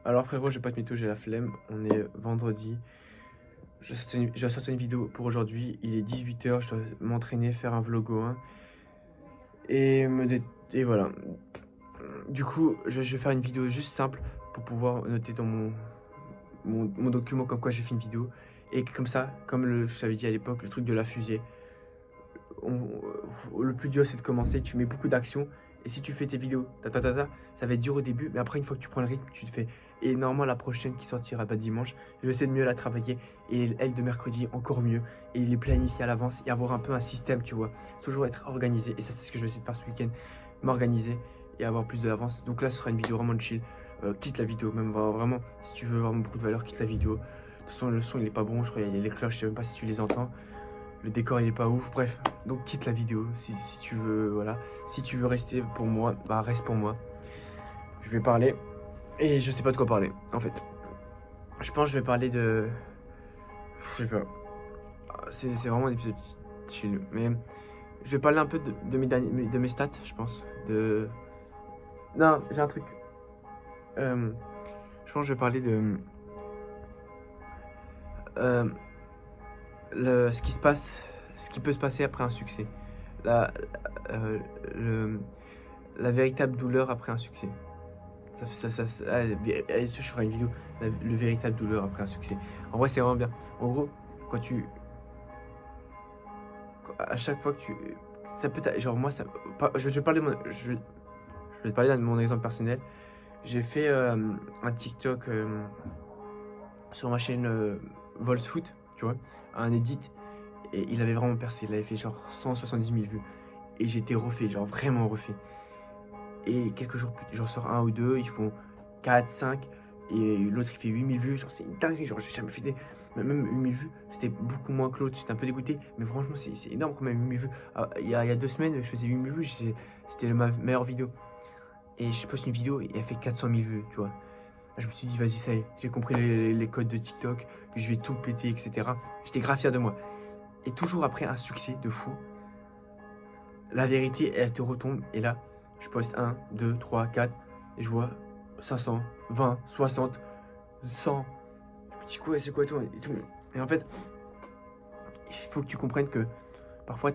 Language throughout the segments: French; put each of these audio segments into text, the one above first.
Alors frérot, je vais pas te mytho, j'ai la flemme. On est vendredi. Je dois sortir une vidéo pour aujourd'hui. Il est 18 h, je dois m'entraîner, faire un vlog au 1. Et, et voilà. Du coup, je vais faire une vidéo juste simple pour pouvoir noter dans mon document comme quoi j'ai fait une vidéo. Et comme ça, comme je t'avais dit à l'époque, le truc de la fusée. Le plus dur c'est de commencer, tu mets beaucoup d'actions. Et si tu fais tes vidéos, ça va être dur au début, mais après une fois que tu prends le rythme, tu te fais. Et normalement la prochaine qui sortira dimanche, je vais essayer de mieux la travailler. Et elle de mercredi encore mieux. Et les planifier à l'avance et avoir un peu un système, tu vois. Toujours être organisé. Et ça c'est ce que je vais essayer de faire ce week-end. M'organiser et avoir plus de l'avance. Donc là ce sera une vidéo vraiment chill. Quitte la vidéo, même vraiment, si tu veux vraiment beaucoup de valeur, quitte la vidéo. De toute façon le son il est pas bon, je crois il y a les cloches, je sais même pas si tu les entends. Le décor il est pas ouf, bref. Donc quitte la vidéo si tu veux, voilà. Si tu veux rester pour moi, bah reste pour moi. Je vais parler et je sais pas de quoi parler en fait. Je pense que je vais parler de. Je sais pas. C'est vraiment un épisode chill. Mais je vais parler un peu de mes stats, je pense. Non, j'ai un truc. Je pense que je vais parler de. euh, ce qui se passe. Ce qui peut se passer après un succès. La, euh, le, la véritable douleur après un succès. Je ferai une vidéo, le véritable douleur après un succès. En vrai, c'est vraiment bien. En gros, quand tu. À chaque fois que tu. Ça peut genre, moi, ça. Je vais parler de je vais te parler de mon exemple personnel. J'ai fait un TikTok sur ma chaîne Volsfoot, tu vois, un edit. Et il avait vraiment percé. Il avait fait genre 170 000 vues. Et j'étais refait, genre vraiment refait. Et quelques jours plus tard, j'en sors un ou deux, ils font 4, 5, et l'autre il fait 8 000 vues, genre c'est une dinguerie, genre j'ai jamais fait même 8 000 vues, c'était beaucoup moins que l'autre, j'étais un peu dégoûté, mais franchement c'est énorme quand même 8 000 vues. Ah, il y a 2 semaines, je faisais 8 000 vues, c'était ma meilleure vidéo. Et je poste une vidéo et elle fait 400 000 vues, tu vois. Là, je me suis dit, vas-y, ça y est, j'ai compris les codes de TikTok, je vais tout péter, etc. J'étais grave fier de moi. Et toujours après un succès de fou, la vérité, elle te retombe. Et là, je poste 1, 2, 3, 4. Et je vois 500, 20, 60, 100. Je me dis quoi, c'est quoi tout et tout. Et en fait, il faut que tu comprennes que parfois,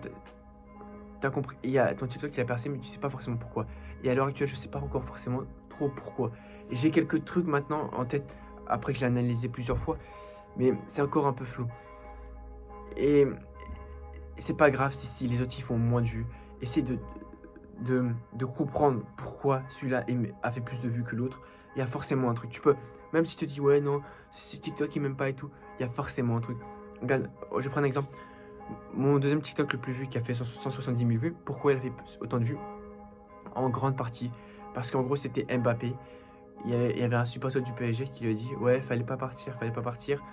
t'as compris. Il y a ton TikTok qui a percé, mais tu sais pas forcément pourquoi. Et à l'heure actuelle, je sais pas encore forcément trop pourquoi. Et j'ai quelques trucs maintenant en tête, après que je l'ai analysé plusieurs fois. Mais c'est encore un peu flou. Et c'est pas grave si les autres ils font moins de vues. Essaie de comprendre pourquoi celui-là a fait plus de vues que l'autre. Il y a forcément un truc. Tu peux, même si tu te dis ouais non, c'est TikTok il m'aime pas et tout, il y a forcément un truc. Regarde, je vais prendre un exemple. Mon deuxième TikTok le plus vu qui a fait 170 000 vues, pourquoi il a fait autant de vues? En grande partie parce qu'en gros c'était Mbappé. Il y avait un supporter du PSG qui lui a dit ouais fallait pas partir, fallait pas partir.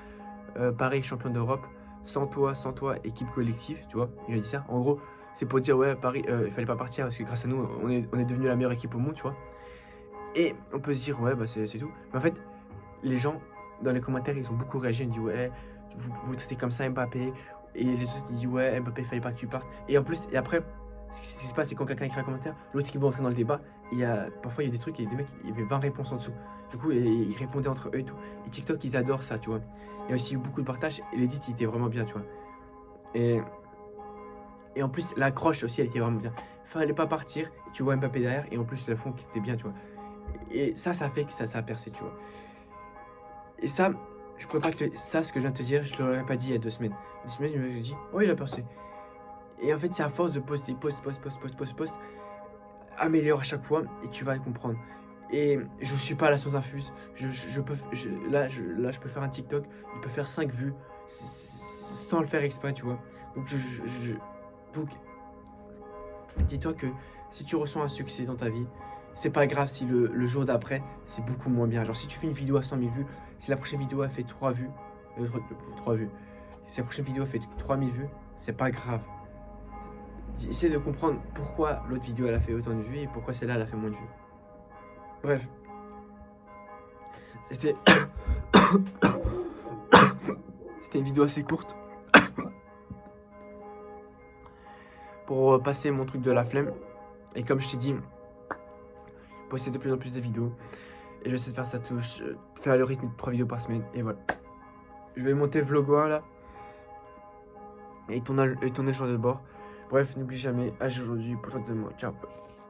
Paris champion d'Europe, sans toi, équipe collective, tu vois. Il a dit ça. En gros, c'est pour dire, ouais, Paris, il fallait pas partir parce que grâce à nous, on est devenu la meilleure équipe au monde, tu vois. Et on peut se dire, ouais, bah c'est tout. Mais en fait, les gens, dans les commentaires, ils ont beaucoup réagi. Ils ont dit, ouais, vous traitez comme ça Mbappé. Et les autres, ils disent, ouais, Mbappé, il fallait pas que tu partes. Et en plus, et après, ce qui se passe, c'est quand quelqu'un écrit un commentaire, l'autre qui va entrer dans le débat, parfois, il y a des trucs, il y a des mecs, il y avait 20 réponses en dessous. Du coup, ils répondaient entre eux et tout. Et TikTok, ils adorent ça, tu vois. Il y a aussi eu beaucoup de partages. Et l'édit, il était vraiment bien, tu vois. Et, et en plus, l'accroche aussi, elle était vraiment bien. Fallait pas partir. Et tu vois Mbappé derrière. Et en plus, le fond qui était bien, tu vois. Et ça fait que ça a percé, tu vois. Et ça, je pourrais pas te. Ça, ce que je viens de te dire, je l'aurais pas dit il y a 2 semaines. 2 semaines, je me suis dit, oh, il a percé. Et en fait, c'est à force de poster, post, améliore à chaque fois et tu vas comprendre. Et je suis pas à la science infuse. Là, je peux faire un TikTok, il peut faire 5 vues sans le faire exprès, tu vois. Donc, donc dis-toi que si tu ressens un succès dans ta vie, c'est pas grave si le jour d'après, c'est beaucoup moins bien. Genre, si tu fais une vidéo à 100 000 vues, si la prochaine vidéo a fait 3 vues, 3 vues, si la prochaine vidéo a fait 3000 vues, c'est pas grave. Essaie de comprendre pourquoi l'autre vidéo elle a fait autant de vues et pourquoi celle-là elle a fait moins de vues. Bref, c'était c'était une vidéo assez courte pour passer mon truc de la flemme. Et comme je t'ai dit, poster de plus en plus de vidéos. Et j'essaie de faire ça faire le rythme de 3 vidéos par semaine. Et voilà. Je vais monter vlog 1 là. Et tourner le jour de bord. Bref, n'oublie jamais, agis aujourd'hui pour toi demain. Ciao.